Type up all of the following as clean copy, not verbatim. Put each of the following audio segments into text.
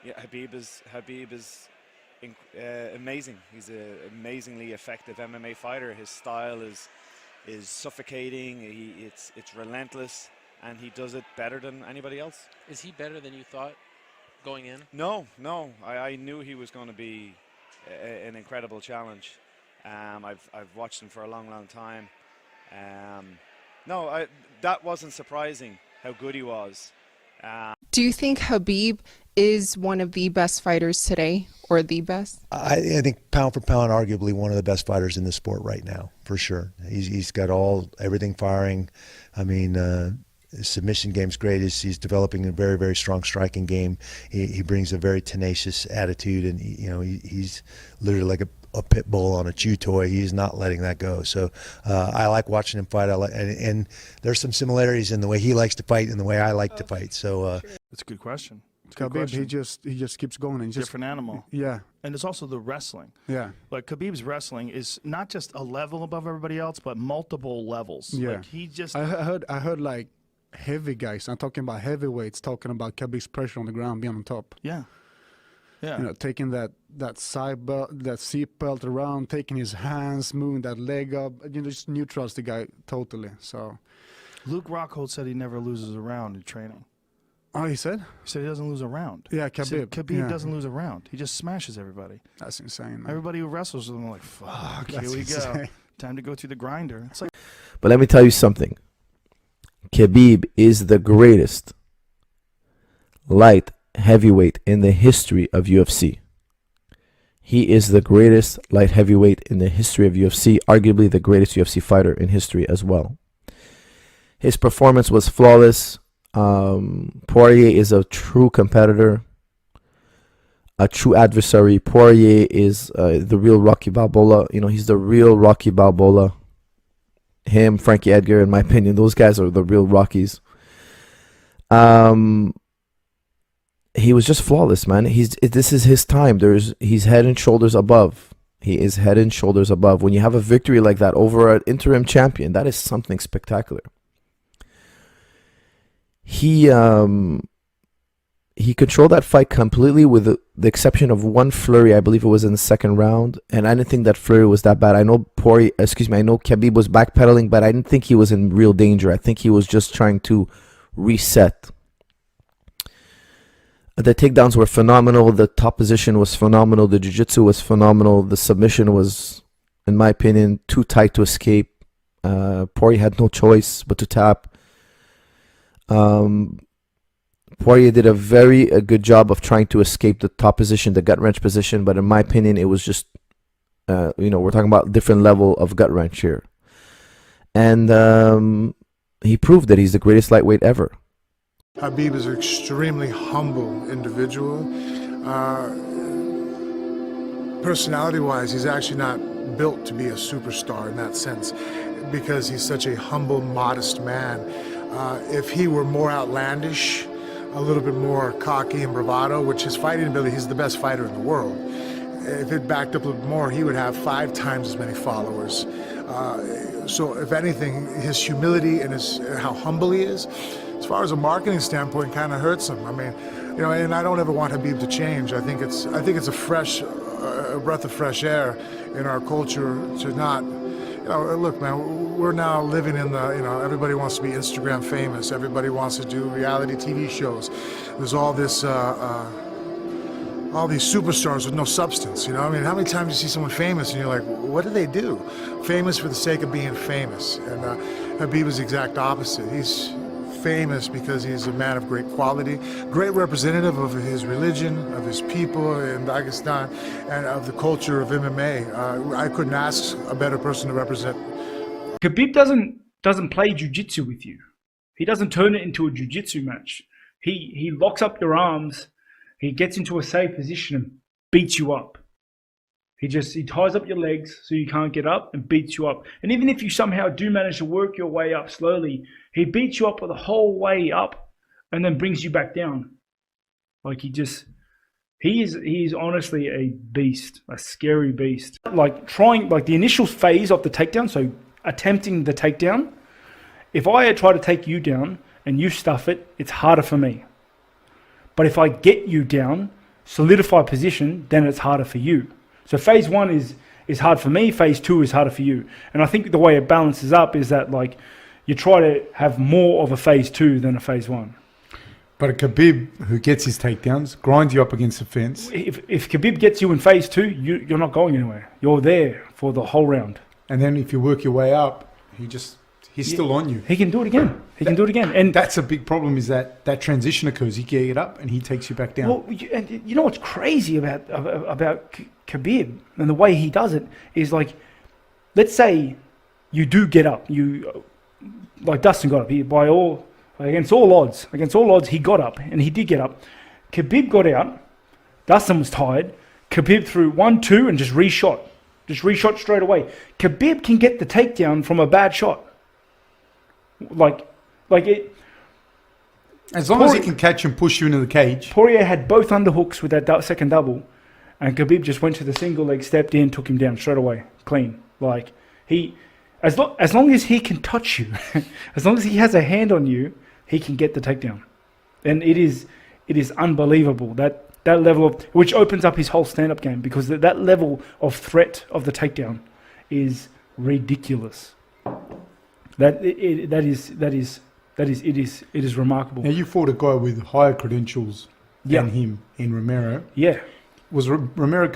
Yeah, Habib is amazing. He's an amazingly effective MMA fighter. His style is suffocating. It's relentless, and he does it better than anybody else. Is he better than you thought going in? No. I knew he was going to be an incredible challenge. I've watched him for a long time. That wasn't surprising how good he was. Do you think Khabib is one of the best fighters today, or the best? I think pound for pound, arguably one of the best fighters in the sport right now, for sure. He's got everything firing. I mean, his submission game's great. He's developing a very, very strong striking game. He brings a very tenacious attitude, and he's literally like a pit bull on a chew toy. He's not letting that go. So I like watching him fight. And there's some similarities in the way he likes to fight and the way I like to fight. So that's a good question. Khabib, he just keeps going and different animal. Yeah, and it's also the wrestling. Yeah, like Khabib's wrestling is not just a level above everybody else, but multiple levels. Yeah, like he just. I heard like heavy guys. I'm talking about heavyweights talking about Khabib's pressure on the ground, being on top. Yeah. Yeah. You know, taking that seat belt around, taking his hands, moving that leg up. Just neutrals the guy totally. So, Luke Rockhold said he never loses a round in training. Oh, he said? He said he doesn't lose a round. Yeah, Khabib. Khabib doesn't lose a round. He just smashes everybody. That's insane, man. Everybody who wrestles with him are like, fuck, here we go. Time to go through the grinder. It's like. But let me tell you something. Khabib is the greatest light heavyweight in the history of UFC. He is the greatest light heavyweight in the history of UFC, arguably the greatest UFC fighter in history as well. His performance was flawless. Poirier is a true competitor, a true adversary. Poirier is the real Rocky Balboa. He's the real Rocky Balboa. Him, Frankie Edgar, in my opinion, those guys are the real Rockies. He was just flawless, man. This is his time. He's head and shoulders above. He is head and shoulders above. When you have a victory like that over an interim champion, that is something spectacular. He controlled that fight completely, with the exception of one flurry. I believe it was in the second round, and I didn't think that flurry was that bad. I know Khabib was backpedaling, but I didn't think he was in real danger. I think he was just trying to reset. The takedowns were phenomenal. The top position was phenomenal. The jiu-jitsu was phenomenal. The submission was, in my opinion, too tight to escape. Poirier had no choice but to tap. Poirier did a very good job of trying to escape the top position, the gut wrench position, but in my opinion, it was just, we're talking about different level of gut wrench here. And he proved that he's the greatest lightweight ever. Khabib is an extremely humble individual. Personality-wise, he's actually not built to be a superstar in that sense, because he's such a humble, modest man. If he were more outlandish, a little bit more cocky and bravado, which his fighting ability, he's the best fighter in the world. If it backed up a little bit more, he would have 5 times as many followers. So if anything, his humility and how humble he is, as far as a marketing standpoint, kind of hurts him. I mean, and I don't ever want Khabib to change. I think it's a breath of fresh air in our culture to not, look, man, we're now living in everybody wants to be Instagram famous. Everybody wants to do reality TV shows. There's all this, all these superstars with no substance, I mean, how many times you see someone famous and you're like, what do they do? Famous for the sake of being famous. And Khabib is the exact opposite. He's famous because he's a man of great quality, great representative of his religion, of his people in Dagestan, and of the culture of MMA. I couldn't ask a better person to represent. Khabib doesn't play jiu-jitsu with you. He doesn't turn it into a jiu-jitsu match. He locks up your arms, he gets into a safe position and beats you up. He ties up your legs so you can't get up and beats you up. And even if you somehow do manage to work your way up slowly, he beats you up the whole way up and then brings you back down. Like he is honestly a beast, a scary beast. Like the initial phase of the takedown, so attempting the takedown, if I try to take you down and you stuff it, it's harder for me. But if I get you down, solidify position, then it's harder for you. So phase 1 is hard for me. Phase 2 is harder for you. And I think the way it balances up is that like you try to have more of a phase 2 than a phase 1. But a Khabib who gets his takedowns, grinds you up against the fence. If Khabib gets you in phase 2, you're not going anywhere. You're there for the whole round. And then if you work your way up, he's still on you. He can do it again. And that's a big problem, is that transition occurs. You get up and he takes you back down. Well, and you know what's crazy about Khabib and the way he does it is like, let's say you do get up. You like Dustin got up. Against all odds, he got up, and he did get up. Khabib got out. Dustin was tired. Khabib threw 1-2 and just reshot straight away. Khabib can get the takedown from a bad shot. Like it. As long as he can catch and push you into the cage. Poirier had both underhooks with that second double, and Khabib just went to the single leg, stepped in, took him down straight away, clean. Like as long as he can touch you, as long as he has a hand on you, he can get the takedown. And it is unbelievable that level of, which opens up his whole stand-up game, because that level of threat of the takedown is ridiculous. It is remarkable. Now you fought a guy with higher credentials than him in Romero. Yeah. Was Romero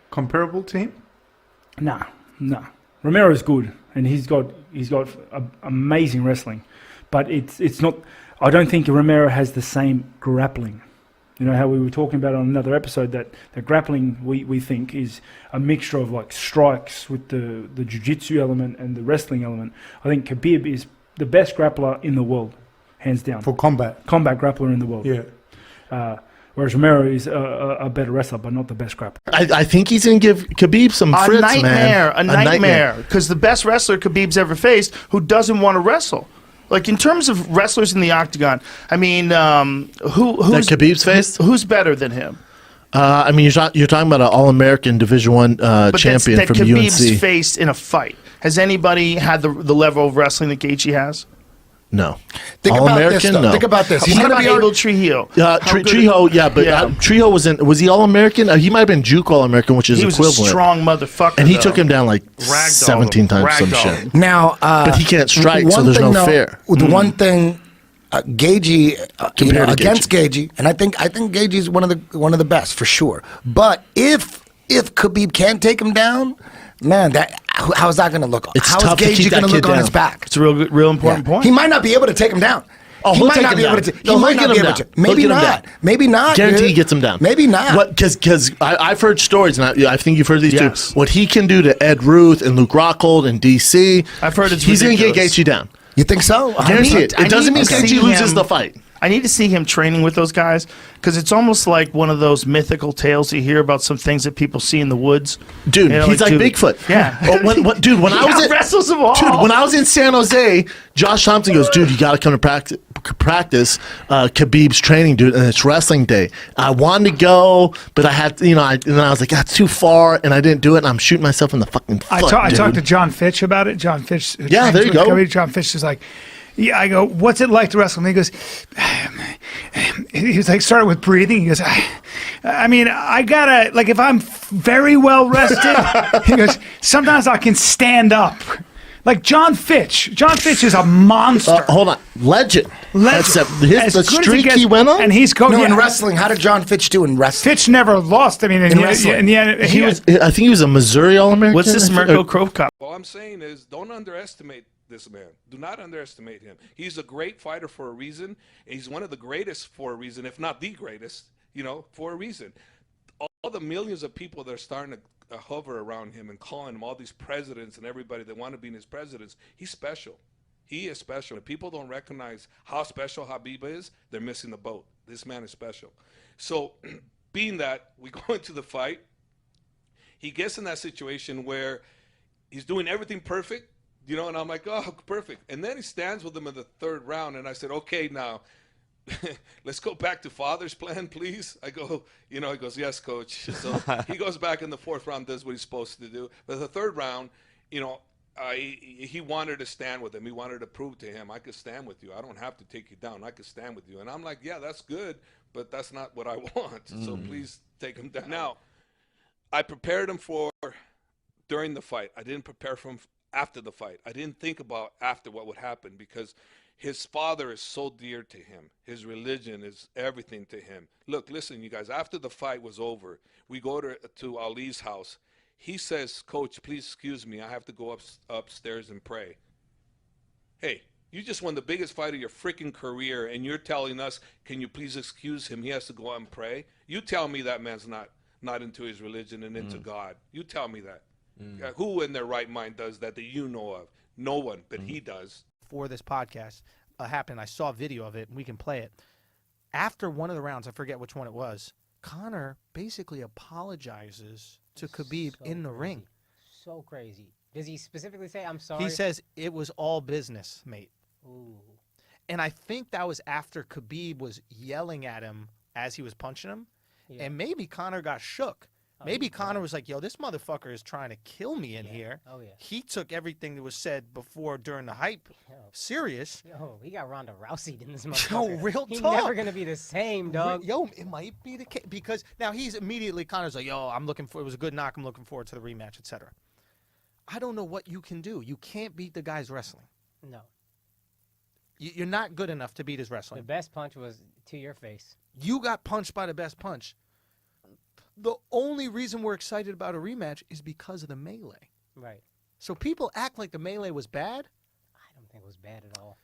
comparable to him? Nah. Romero's good, and he's got amazing wrestling, but it's not. I don't think Romero has the same grappling. You know how we were talking about on another episode that the grappling we think is a mixture of like strikes with the jiu-jitsu element and the wrestling element. I think Khabib is the best grappler in the world, hands down. For combat grappler in the world. Yeah. Whereas Romero is a better wrestler, but not the best grappler. I think he's going to give Khabib some fritz, man. A nightmare. Because the best wrestler Khabib's ever faced, who doesn't want to wrestle. Like, in terms of wrestlers in the octagon, I mean, who's that Khabib's faced? Who's better than him? I mean, you're talking about an All-American Division I champion that from Khabib's UNC. faced in a fight. Has anybody had the level of wrestling that Gaethje has? No. Think All-American? about this, No. Think about this. He's going to be Abel Trujillo. Trejo, yeah, but Trejo was he All-American? He might have been Juke All-American, which is he was equivalent. a strong motherfucker, and he took him down like 17 times, some shit. Now, but he can't strike, so there's no fair. The one thing, Gaethje against Gaethje, and I think Gaethje is one of the best for sure. But if Khabib can't take him down, man, how's that going to look? It's How's tough to Gaethje keep going that to look kid on down. his back? It's a real important point. He might not be able to take him down. Oh, he might not be able to. He might not be able to. Maybe not. Maybe not. Guarantee he gets him down. Maybe not. Because I've heard stories, and I think you've heard these too. What he can do to Ed Ruth and Luke Rockhold and DC. I've heard it's he's going to get ridiculous. Gaethje down. You think so? Guarantee it. It doesn't mean Gaethje loses the fight. I need to see him training with those guys, because it's almost like one of those mythical tales you hear about some things that people see in the woods. Dude, he's like Bigfoot. Yeah. When I was in San Jose, Josh Thompson goes, dude, you got to come to practice Khabib's training, dude, and it's wrestling day. I wanted to go, but I had, and then I was like, that's too far, and I didn't do it, and I'm shooting myself in the fucking foot. I talked to John Fitch about it. John Fitch. Yeah, there you go. Khabib. John Fitch is like, yeah, I go, what's it like to wrestle? And he goes, he was like, started with breathing. He goes, I mean, I gotta, like, if I'm very well rested, he goes, sometimes I can stand up. Like John Fitch is a monster. Hold on, legend. That's the streak he went on. And he's going in wrestling. How did John Fitch do in wrestling? Fitch never lost. I mean, in wrestling, I think he was a Missouri All-American. What's this Mirko Krov Cup? All I'm saying is, don't underestimate this man. Do not underestimate him. He's a great fighter for a reason. He's one of the greatest for a reason, if not the greatest, for a reason. All the millions of people that are starting to hover around him and calling him all these presidents and everybody that want to be in his presidents, he's special. He is special. If people don't recognize how special Khabib is, they're missing the boat. This man is special. So being that we go into the fight, he gets in that situation where he's doing everything perfect, and I'm like, oh, perfect. And then he stands with him in the third round, and I said, okay, now, let's go back to father's plan, please. I go, he goes, yes, coach. So he goes back in the fourth round, does what he's supposed to do. But the third round, he wanted to stand with him. He wanted to prove to him, I could stand with you. I don't have to take you down. I could stand with you. And I'm like, yeah, that's good, but that's not what I want. So please take him down. Now, I prepared him for during the fight. I didn't prepare for him after the fight. I didn't think about after what would happen because his father is so dear to him. His religion is everything to him. Look, listen, you guys, after the fight was over, we go to Ali's house. He says, Coach, please excuse me. I have to go upstairs and pray. Hey, you just won the biggest fight of your freaking career, and you're telling us, can you please excuse him? He has to go out and pray. You tell me that man's not into his religion and into God. You tell me that. Who in their right mind does that you know of? No one, but he does. Before this podcast happened, I saw a video of it, and we can play it. After one of the rounds, I forget which one it was, Conor basically apologizes to Khabib in the ring. So crazy. Does he specifically say, I'm sorry? He says, it was all business, mate. Ooh. And I think that was after Khabib was yelling at him as he was punching him. Yeah. And maybe Conor got shook. Maybe Conor was like, yo, this motherfucker is trying to kill me in here. Oh, yeah. He took everything that was said before during the hype serious. Yo, he got Ronda Rousey in this motherfucker. Yo, real He's talk. never going to be the same, dog. Yo, it might be the case. Because now he's immediately, Conor's like, yo, it was a good knock. I'm looking forward to the rematch, etc. I don't know what you can do. You can't beat the guy's wrestling. No. You're not good enough to beat his wrestling. The best punch was to your face. You got punched by the best punch. The only reason we're excited about a rematch is because of the melee. Right. So people act like the melee was bad. I don't think it was bad at all.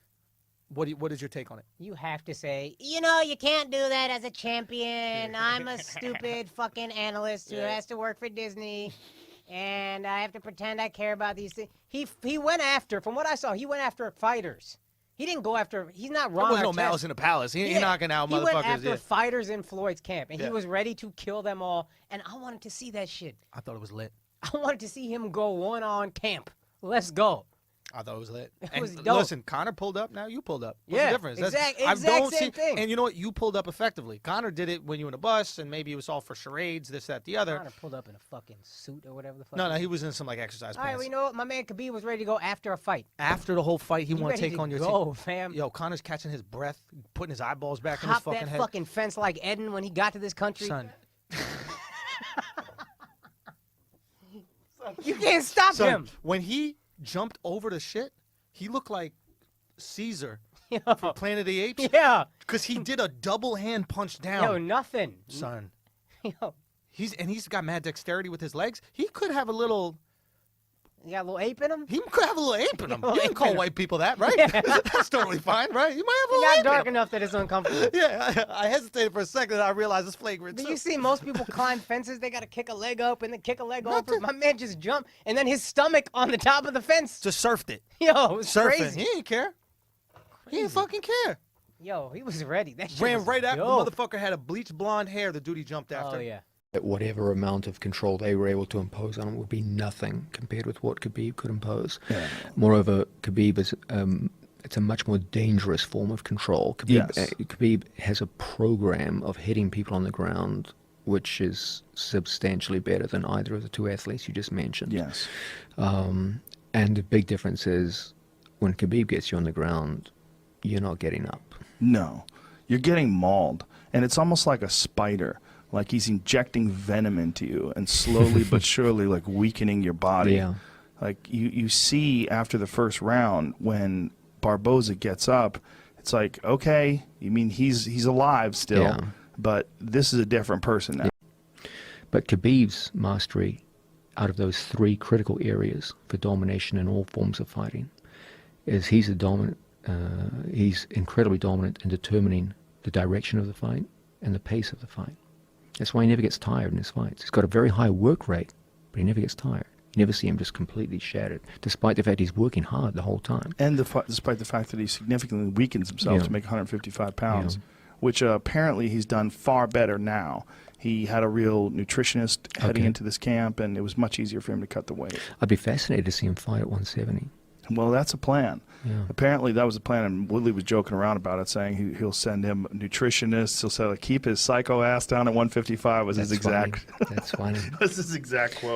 What is your take on it? You have to say, you know, you can't do that as a champion. I'm a stupid fucking analyst who has to work for Disney, and I have to pretend I care about these things. He went after, from what I saw, he went after fighters. He didn't go after, he's not wrong. There was no malice in the palace. He's knocking out motherfuckers. He went after fighters in Floyd's camp, and he was ready to kill them all, and I wanted to see that shit. I thought it was lit. I wanted to see him go one-on camp. Let's go. I thought it was lit. It And was dope. listen, Conor pulled up. Now you pulled up. What's Yeah, the difference? exact same thing. And you know what? You pulled up effectively. Conor did it when you were in a bus, and maybe it was all for charades, this, that, the other. Conor pulled up in a fucking suit or whatever the fuck. No, he was in some like exercise All right, pants. well, you know what? My man Khabib was ready to go after a fight. After the whole fight, he wanted to ready take to on your go, team. fam. Yo, Conor's catching his breath, putting his eyeballs back in his Hop fucking that head. fucking fence like Eden when he got to this country. Son. You can't stop Son, him. when he jumped over the shit, he looked like Caesar from Planet of the Apes. Yeah. Because he did a double hand punch down. Yo, nothing. Son. Yo. He's got mad dexterity with his legs. He could have a little. You got a little ape in him? He could have a little ape in him. Little You can ape call in him. white people that, right? Yeah. That's totally fine, right? You might have a He little got ape in dark him. enough that it's uncomfortable. Yeah, I hesitated for a second, and I realized it's flagrant. Do too. you see most people climb fences? They got to kick a leg up and then kick a leg over. My man just jumped, and then his stomach on the top of the fence. Just surfed it. Yo, it was Surfing. crazy. He didn't care. He didn't fucking care. Yo, he was ready. That shit Ran was right after dope. the motherfucker had a bleached blonde hair. The dude he jumped after. Oh, yeah. Whatever amount of control they were able to impose on him would be nothing compared with what Khabib could impose. Yeah. Moreover, Khabib is it's a much more dangerous form of control. Khabib, Yes. Khabib has a program of hitting people on the ground which is substantially better than either of the two athletes you just mentioned. Yes. And the big difference is when Khabib gets you on the ground, you're not getting up. No, you're getting mauled, and it's almost like a spider. Like he's injecting venom into you and slowly but surely like weakening your body. Yeah. Like you see after the first round when Barboza gets up, it's like, okay, you mean he's alive still, Yeah. but this is a different person now. But Khabib's mastery out of those three critical areas for domination in all forms of fighting is he's incredibly dominant in determining the direction of the fight and the pace of the fight. That's why he never gets tired in his fights. He's got a very high work rate, but he never gets tired. You never see him just completely shattered, despite the fact he's working hard the whole time. And despite the fact that he significantly weakens himself Yeah. to make 155 pounds, Yeah. which apparently he's done far better now. He had a real nutritionist heading Okay. into this camp, and it was much easier for him to cut the weight. I'd be fascinated to see him fight at 170. Well, that's a plan. Yeah. Apparently, that was a plan, and Woodley was joking around about it, saying he'll send him nutritionists. He'll say, keep his psycho ass down at 155 was his That's funny. exact. That's funny. was his exact quote.